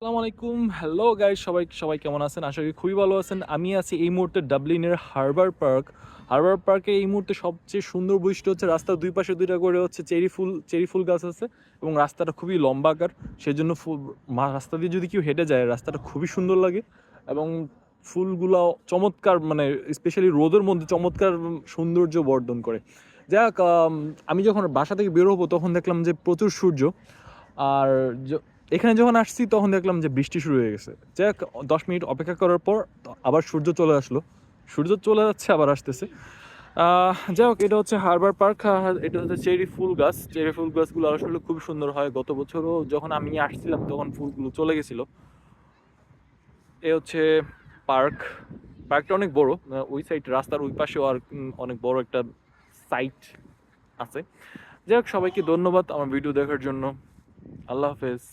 আসসালামু আলাইকুম। Hello guys, সবাই সবাই কেমন আছেন? আশা করি খুবই ভালো আছেন। আমি আছি এই মুহূর্তে ডাবলিনের হারবার পার্ক। হারবার পার্কে এই মুহূর্তে সবচেয়ে সুন্দর বৈশিষ্ট্য হচ্ছে রাস্তার দুই পাশে ২ টা করে হচ্ছে চেরি ফুল গাছ আছে এবং রাস্তাটা খুবই লম্বাকার। সেজন্য রাস্তা দিয়ে যদি কেউ হেঁটে যায় রাস্তাটা খুবই সুন্দর লাগে এবং ফুলগুলা চমৎকার, মানে স্পেশালি রোদের মধ্যে চমৎকার সৌন্দর্য বর্ধন করে। যাই হোক, আমি যখন বাসা থেকে বের হবো তখন দেখলাম যে প্রচুর সূর্য। আর এখানে যখন আসছি তখন দেখলাম যে বৃষ্টি শুরু হয়ে গেছে। যাই হোক, ১০ মিনিট অপেক্ষা করার পর আবার সূর্য চলে আসলো। সূর্য চলে যাচ্ছে আবার আসতেছে। যাই হোক, এটা হচ্ছে হারবার পার্ক। এটা হচ্ছে চেরি ফুল গাছ। চেরি ফুল গাছগুলো আসলে খুব সুন্দর হয়। গত বছরও যখন আমি আসছিলাম তখন ফুলগুলো চলে গেছিল। এ হচ্ছে পার্ক। পার্কটা অনেক বড়। ওই সাইড রাস্তার ওই পাশেও আর অনেক বড় একটা সাইট আছে। যাই হোক, সবাইকে ধন্যবাদ আমার ভিডিও দেখার জন্য। আল্লাহ হাফেজ।